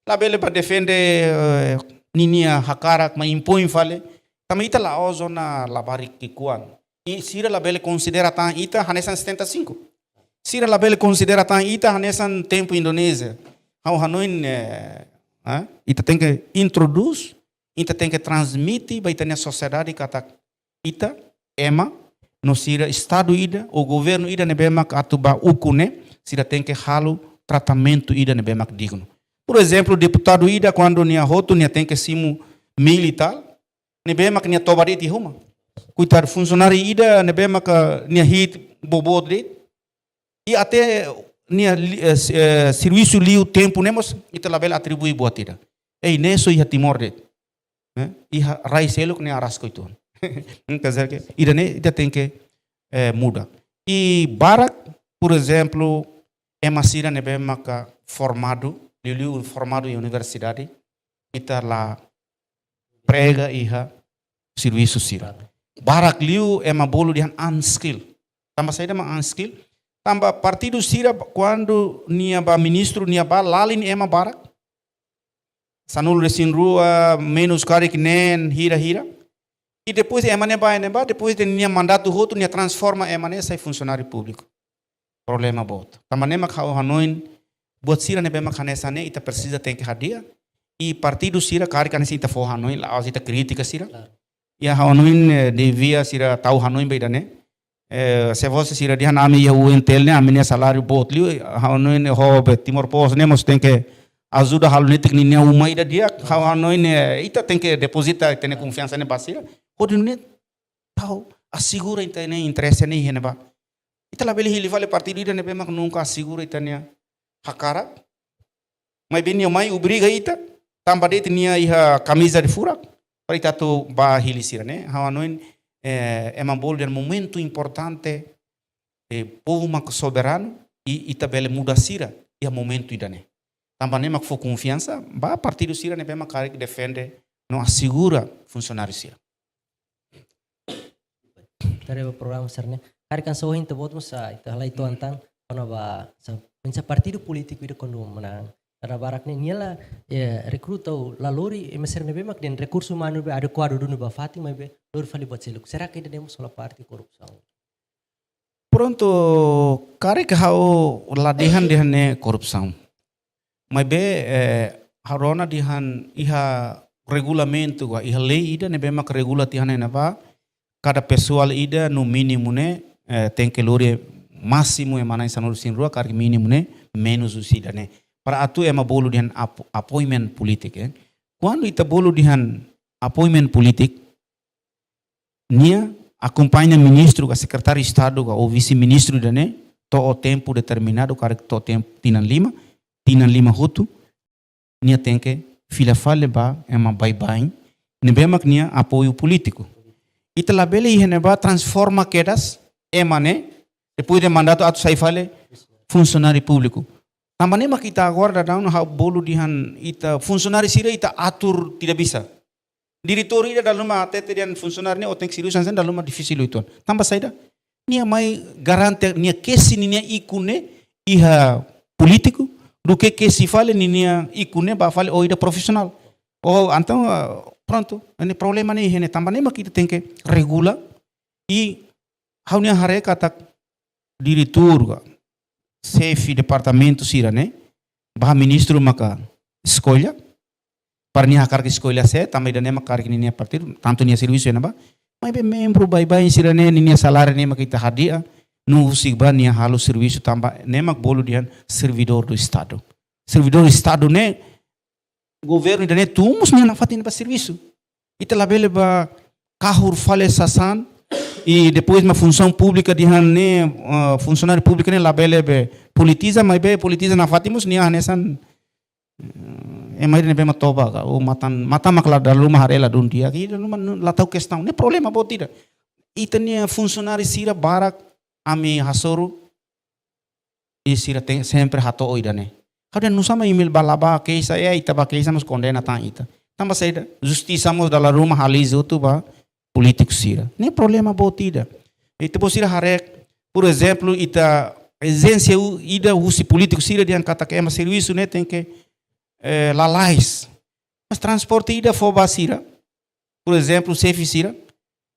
la bele para defende ninia hakara ma impõe fale também ita la ozona la barikikuan e sira la bele considera tan ita hanesan 75 Sira label considera tan ita nesan tempo Indonésia. Hau Hanoi ita tem que introduz, ita tem que transmitir para ita na sociedade kata ita ema no sira estado ida o governo ida nebemak atuba ukune sira tem que halo tratamento ida nebemak digno. Por exemplo, deputado ida quando nia roto nia tem que simu militar nebemak nia tobariti huma. Coitado funcionário ida nebemak nia hit bobodrit e até serviço li o tempo nemos ita label atribui boa tira ei neso ia timor de e raiselo que ne arasco itu quer dizer que ida tem que muda e barak por exemplo é masira nebe maka formado liu formado em universidade ita lá prega iha serviço sira barak liu é mabolo de unskill tambah saída ma unskill tambah partido sira quando nia ba ministro nia ba lalin ema barak sanul resin rua menos kari que nen hira e depois ema neba depois de nia mandato roto nia transforma ema ne sai funcionário público problema bot tambah nema kau hanoin buat sira nebe makanesa ne ita precisa tem que hadia e partido sira kari kan ita for hanoin la ita crítica sira ya hanoin devia sira tau hanoin beida ne se você se irá nami o intel né a minha salário botli hanoin hobe timor pos nemos tem que ajuda halunitik ni ne uma ida dia hanoin ita tem que depositar tem confiança ne basira hodune tau assegura ita ne interesse ne heneba ita labeli hili vale partido ida ne bemak nunca assegura ita ne hakara mai beni mai obriga ita tamba det nia iha camisa de furak para ita tu ba hili sira ne hanoin é uma bola de momento importante povo mak soberano e itabele muda sira e momento idane também nem mak for confiança ba partido sira ne bema cara que defende não assegura funcionário sira Tare programa sarne kari kan so hinta bot musa ita halai tuantan kono ba sa partido político ida kono menang Karena barak ni niala recruta lalori emeser nebe mak den recurso humano be adequado do ba fati mai be lor fali bot seluk será que demos sola parte corrupção pronto kare que hau ladihan dihane corrupção mai be harona dihan iha regulamento wa iha lei ida nebe mak regula tihane na ba cada pessoal ida no mínimo ne tem que lori máximo e manai sanur sin rua kare mínimo ne menos usida ne para atu ema bolo dihan appointment politik quando ita bolo dihan appointment politik nia acompanha ministro a secretário de estado ou vice-ministro dane to o tempo determinado kare to tempo tinan lima hutu nia tem que fila fale ba ema bye nebemak nia apoio político ita labele ihene ba transforma quedas ema ne depois de mandato atu sai fale funcionário público também mak kita agora daun ha bolo dihan ita funcionário sira ita atur tidak bisa diretor ida dalam atete dian funcionário ne otek seriusan sen dalam difícil itu tambah saida nia mai garante nia kesi nia ikune iha político do que se fale nia ikune ba fale o ida profissional oh então Pronto, ini problema nih, ini tambah nih kita tem que regula e haunya hare kata diretor, chefe departamento sira né, bah ministro maka escolha, para nih akar que escolha se, também da nema akar que nih partido, tanto nih serviço né ba, mas bem membro bye sira né, nih salário né kita hadia, no usik ba nih halo serviço tambah, nema bolo dia servidor do estado, servidor do estado né, governo da né, tumus nih na fatin ba serviço. Ita labele ba kahur fale sasan e depois uma função pública de né funcionário público né labele be politiza mas be politiza na fatimus nia nesan mais ne be matoba o mata makla dalu maharela dun dia ki dalu latau questão ne problema botida ita nia funcionário sira barak ami hasoru e sira tem sempre hato oida ne kada nusama email balaba keisa ya ita ba keisa mas condena tan ita tambah saída justiça mos da rumah halizo tu ba político sira nem problema botida itu posira harek por exemplo ita exência ida usi político sira dian kata que é serviço né tem que lalais mas transporte ida foba sira por exemplo chefe sira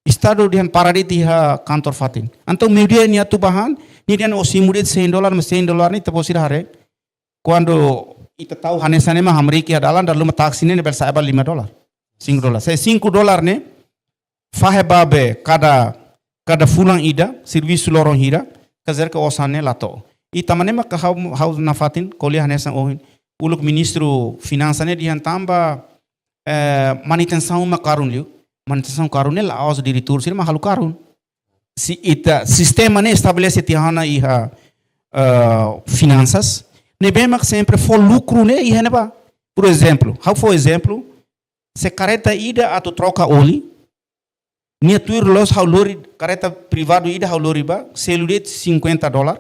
estado dian paraditi ha kantor fatin então media ni atu bahan ni dian osimudet $100 mas $100 ni posira harek quando ita tahu hanesane mah Amerika adalah dalam taksi ne bersa $5 $5 saya $5 ne fahe babe kada fulan ida serviço lorong hira kazer ke osane lato ita mane mah hau nafatin kuliah hanesan ohin uluk ministro finança ne dihan tamba manutenção ma karun liu manutenção karun ne la aus diretor sir ma halu karun si ita sistema ne estabelece tihana iha finanças ne bemak sempre for lucro né e ba por exemplo how for exemplo se careta ida atu troca oli nia tuir los how lori careta privado ida how lori ba celulet $50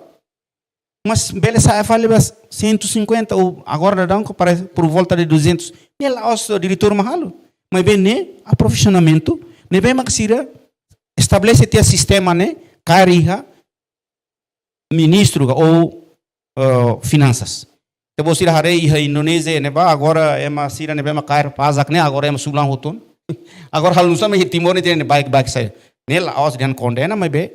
mas bele sa fale ba 150 ou agora dá parece por volta de 200 ne la os diretor mahalo mas bem ne aprovisionamento ne bemak sira estabelece tia sistema né cariha ministro ou finanças. Depois sira harei iha Indonesia ne ba agora é uma sira ne ba cair pazak ne agora é uma sulang hutun. Agora hal nusa me Timor ne tem baik saya. Ne la aus dian condena mas be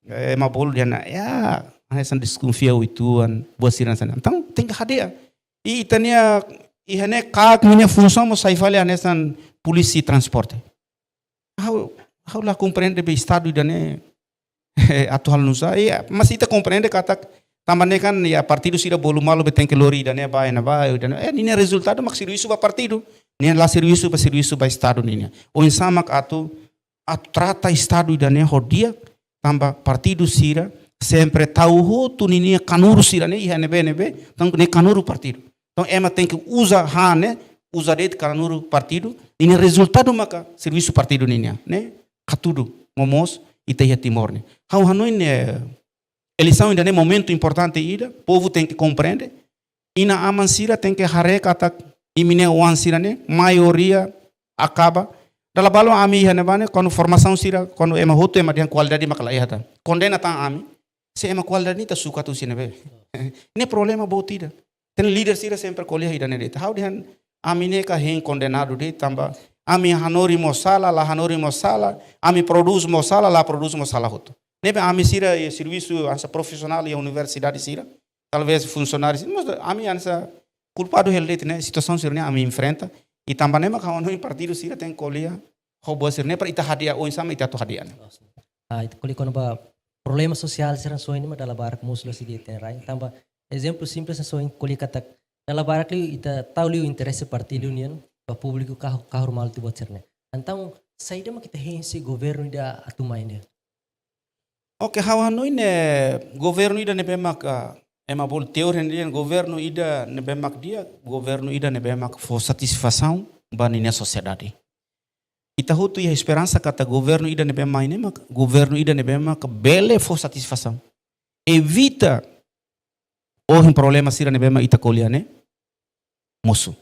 é uma bolo dian ya anesan desconfia uituan boa sira sana. Então tem que hadia. E tania iha ne kak minha função mo sai fale anesan polícia e transporte. How la compreende be estado dane atual nusa e mas ita compreende kata também kan ya partido sira bolu malu beteng que lori dan ya vai na vai dan ini resultado mak serviço ba partido ni la serviço ba estado ni o insama atu trata estado dan ya hodia tamba partido sira sempre tau tu ni kanuru sira ni ya nebe então ni kanuru partido então ema tem que usa usa det kanuru partido ini resultado maka serviço partido ni né katudu momos ita ya Timor ni how hanoi ne eleição ainda é momento importante ida, o povo tem que compreender. E na amansira tem que harekata imine wansira né, maioria acaba. Dalam balo ami hane bane quando formação sira, quando ema hoto ema dia qualidade makala ihata. Condena tan ami, se ema qualidade ni ta suka tu sine be. Ne problema botida. Ten líder sira sempre colher ida ne deta. How dihan ami ne ka hen condenado de tamba. Ami hanori mosala, la hanori mosala, ami produz mosala, la produz mosala hoto. Nebe ami sira e serviço ansa profissional e a universidade sira, talvez funcionários, mas ami ansa culpado heldet né, situação sira né ami enfrenta e também nema kawan no partido sira tem colia hobo sira né para ita hadia o insama ita to hadia. Ita kuli kono ba problema social sira so ini dalam barak muslo sidi ten rai tamba exemplo simples so in kuli kata dalam barak li ita tahu li interesse partido union ba público kahur mal tu bocerne. Então saída ma kita hensi governo ida atumain. Oke, hawa no ine governo ida nebemak ema bol teori dia governo ida nebemak dia governo ida nebemak for satisfação banina sociedade. Ita hutu ia esperança kata governo ida nebemak ini mak governo ida nebemak bele for satisfação. Evita oh problema sira nebemak ita koliane mosu.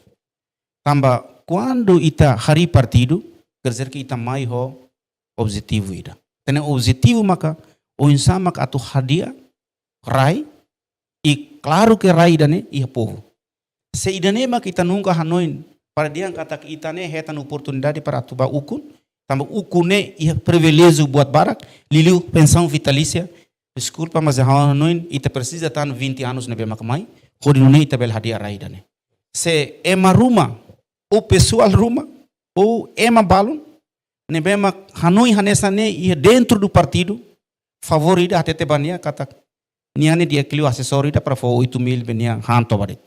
Tamba quando ita hari partido quer dizer que ita mai ho objetivo ida. Tem objetivo maka o insama atu hadia rai e claro que rai dane ia povo se idane mak ita nunca hanoin Para dia kata kita ne hetan oportunidade para atubar ukun, tambah ukun ne ia privilégio buat barak, liliu pensão vitalícia. Desculpa, mas não ita precisa estar 20 anos na bema kamai, hodi não ita bel hadiah raida ne. Se ema ruma ou pessoal ruma ou ema balon, ne bema hanoi hanesa ne ia dentro do partido favorita até te bania kata niane dia clio assessor ida para fo 8.000 benia hanto barit.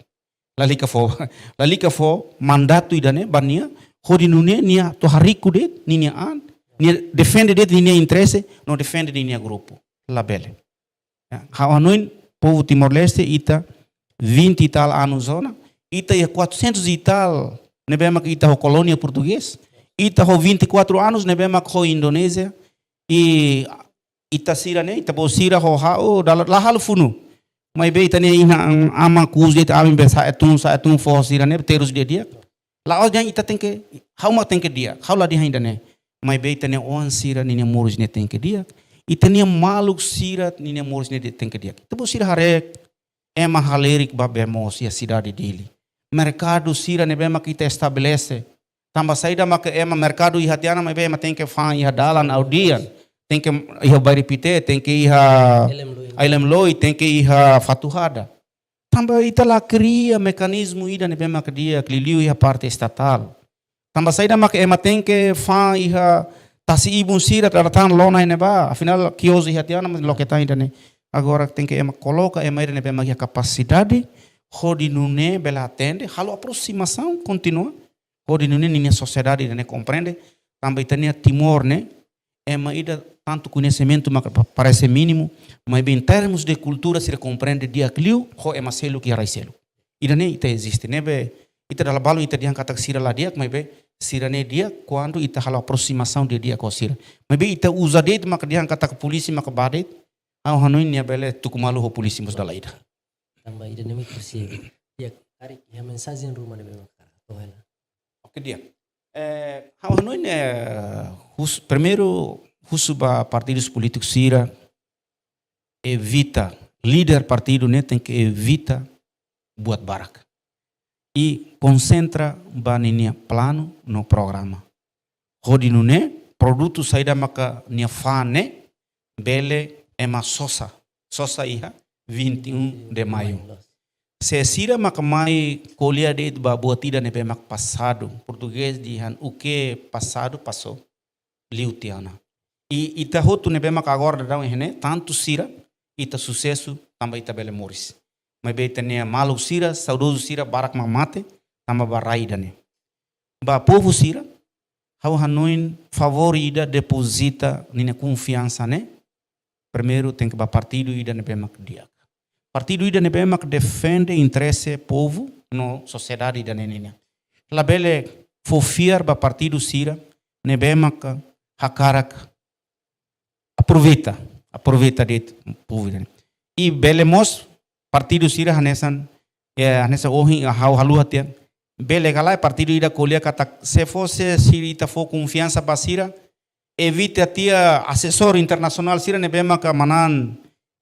Lalika fo mandato idane bania hodi nune nia to hariku det nia an nia defende det nia interesse no defende nia grupo labele. Hawanoin povo Timor-Leste ita 20 e tal anos zona ita ia 400 e tal nebema que ita ho colônia português ita ho 24 anos nebema ho Indonésia e ita sira ne ita bo sira ho hao la hal funu mai be ita ne ina ama kuz det amin be sa etun fo sira ne terus dia la os ita tem que how ma tem que dia how la dia ainda ne mai be ita ne on sira ne moros ne tem que dia ita ne maluk sira ne moros ne tem que dia ita bo sira harek ema halerik ba be mos ya cidade dele mercado sira ne be ma kita estabelece tamba saída ma que ema mercado e hatiana mai be ma tem que fan ia dalan ao dia tem que ia baripite tem que ia Ailem loi tem que ir a fatuhada. Também ita lá cria mecanismo ida nebe mak dia cliliu ia parte estatal. Também saída mak ema tem que fa ia tasi ibun sira tratando lona neba. Afinal kioso ia tiana mas loketa ainda ne. Agora tem que ema coloca ema ida nebe mak capacidade hodi nune bela atende. Halo aproximação continua. Hodi nune ninha sociedade ida ne compreende. Também tenia Timor ne ema ida tanto conhecimento parece mínimo, mas em termos de cultura se compreende dia clio, ho é maselo que araiselo. Ida ne ita existe, nebe ita dalam balon ita diang kata sira lah dia, mas be sira ne dia quando ita halo aproximação de dia com sira. Mas be ita usa det maka diang kata polisi maka badet, au hanoin nia bele tukumalu ho polisi mus dala ida. Tambah ida nemi kursi. Ya hari ya mensagem rumah nebe makara. Tohela. Oke dia. Au hanoin primeiro Husuba partidos políticos sira evita líder partido né tem que evita buat barak e concentra baninia plano no programa hodi né produto saída maka nia fane bele ema sosa iha 21 de maio se sira maka mai colher de babuatida ne mak passado português dihan o que passado passou liutiana. E ita hotu nebe mak agora da né tanto sira ita sucesso também ita bele moris mas be tenia malu sira saudoso sira barak mamate tamba baraida ne ba povo sira hau hanoin favorida deposita nina confiança né primeiro tem que ba partido ida nebe mak dia partido ida nebe mak defende interesse povo no sociedade ida nenina la bele fofiar ba partido sira nebe mak hakarak aproveita det povo e belemos partido sira hanesan hanesa ohin hau halu hatia bele galai partido ida colher kata se fosse sirita for confiança basira evite atia assessor internacional sira ne bema ka manan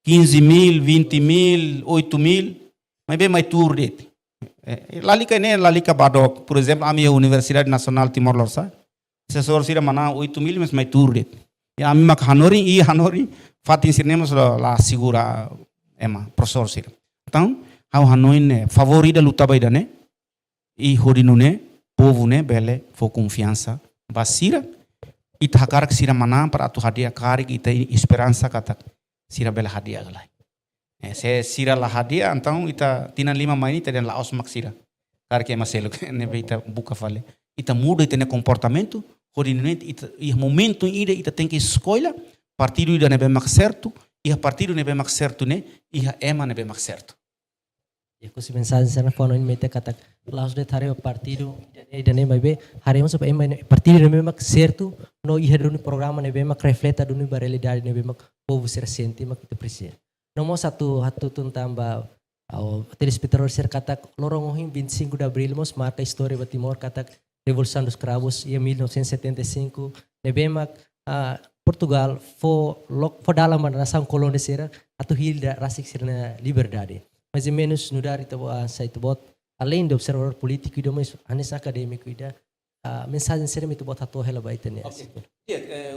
15.000 20.000 8.000 mas bem mais tour det lalika badok por exemplo a minha universidade nacional Timor-Leste assessor sira manan 8.000 mas mais tour det ya ami mak hanori fatin sirnemos la segura ema professor sir então hau hanoin favorita luta baida ne e hodino ne povo ne bele fo confiança basira ita hakarak sira mana para atu hadia karik ita esperança kata sira bela hadia galai se sira la hadia então ita tina 5 maini ita den la os mak sira karik maselo ne ita buka fale ita muda ita ne comportamento ordinamento e momento ida tem que escolha partido ida nebe mak certo e a partido nebe mak certo né e a ema nebe mak certo e ko si mensagem sana fono mete kata laos de tare o partido ida nebe be haremos o ema partido nebe mak certo no ia do programa nebe mak refleta do ni realidade nebe mak povo ser sente mak itu precisa no mo satu tamba ao telespectador ser kata lorong ohim 25 de abril mos marca história ba Timor kata Revolução dos Cravos em 1975, nebemak Portugal foi dalam nação colonial atau hilda rasik sirna liberdade. Mais ou menos no dar itu sa itu bot além de observador político, ida mas anis acadêmico, ida mensagem serem itu buat hatu hela baita ne.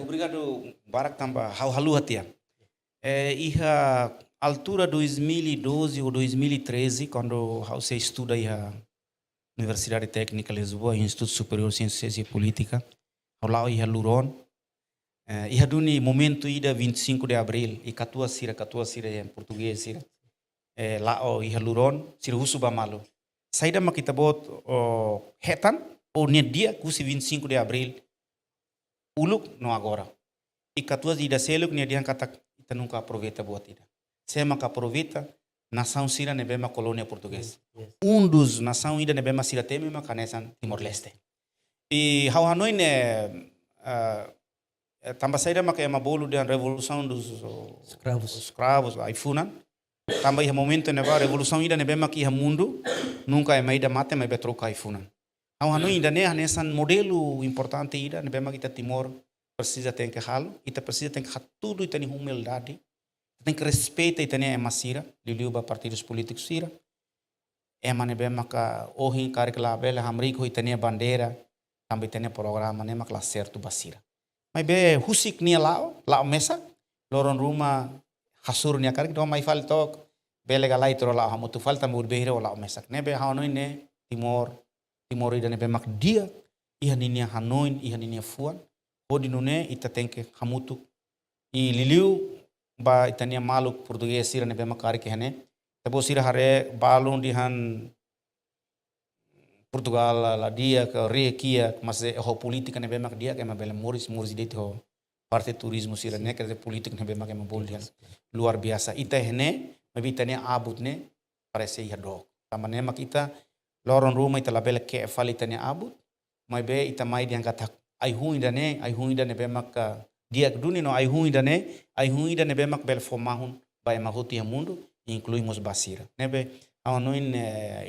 Obrigado, Barak tamba halu hatia. Iha altura 2012 ou 2013, quando você estuda a Universidade Técnica de Lisboa, Instituto Superior de Ciências e Política, ao lado iha Luron, iha duni momento ida 25 de abril, e katua sira em português sira, lá iha Luron, sira husu bamalu. Saída makita bot hetan, ou ne dia kusi 25 de abril, uluk no agora. E katua ida seluk ne dia kata kita nunca aproveita buat ida. Sema que aproveita nação sira nebema colônia portuguesa. Dos nação ida nebema sira temema canesan Timor-Leste. E hau Hanoi ne tamba saída maka ema bolo da revolução dos escravos aifunan. Tamba ia momento neva revolução ida nebema que ia mundo nunca ema ida mate mas betroca aifunan. Hau Hanoi ida ne hanesan modelo importante ida nebema kita Timor precisa ter que halo, ita precisa ter que tudo ita ni humildade. Tem que respeitar e ter a masira, liuba partidos políticos sira. Emane bem maka ohin karikla bela hamrico e ter bandeira, também ter programa ne makla certo basira. Mas be husik ni lao mesa, loron ruma hasur ni karik do mai fal tok bele galai tro lao hamutu falta murbehiro lao mesa. Ne be Hanoi ne Timor ida ne be mak dia iha ninia Hanoi iha ninia fuan. Odi nune ita tem que hamutu e liliu ba itania maluk português sira nebe makari ke hane tabo sira hare balun dihan Portugal la dia ke rekia mas ho politika nebe mak dia ke mabel moris dit ho parte turismo sira ne ke politik nebe mak mabol dia luar biasa ita hene mabi tania abut ne parece ia dok tamane mak ita loron rumah ita label ke fali tania abut mabe ita mai dia kata ai hui dane be mak dia duni no ai hui dane be mak bel fomahun bai mahuti mundo incluímos basira nebe anoin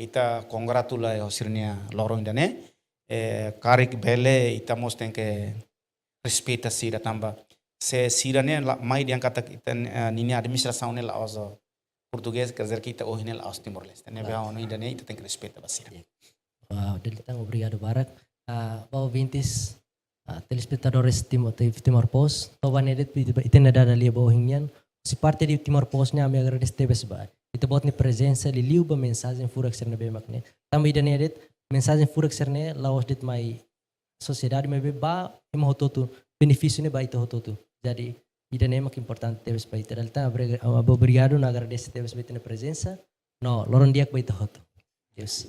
ita congratula sirnia lorong dane karik bele ita mos tem que respeita sira tamba se sira ne mai dia kata kita nini administração ne la oso português quer dizer que ita ohine la os Timor-Leste nebe anoin dane ita tem que respeita basira. Wow, delitang obrigado Barak. Bao vintis telespectadores Timor Post, toban edit itenada ali bohingyan. Si parte di Timor Post nya me agradece ba. Ito bot ni presença li liuba mensagem furak ser na be makne. Também ida edit mensagem furak ser ne laos dit mai sociedade me be ba imo hototu benefício ne ba ito hototu. Jadi ida ne mak importante tebes ba ita dalta obrigado na agradece tebes ba ita presença. No, loron diak ba ito hoto. Yes.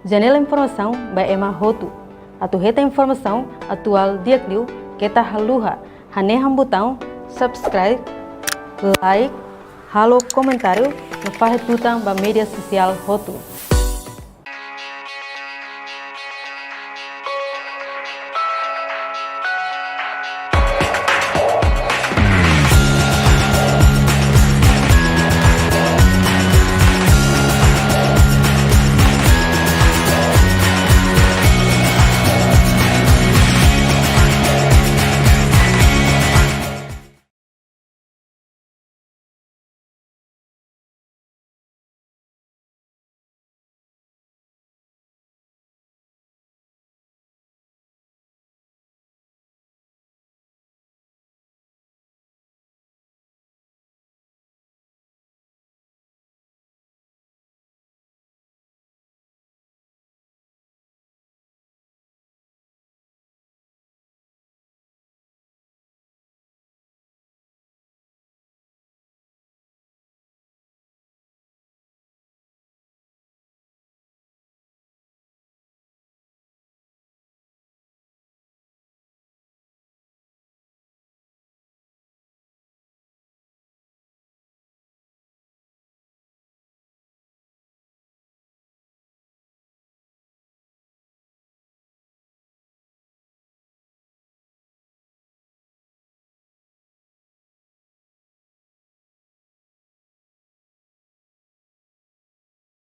Janela informação by Emma Hotu. Atu reta informação atual dia kliu kita haluha. Hane botão subscribe, like, halo comentário no faz tutang ba media social Hotu.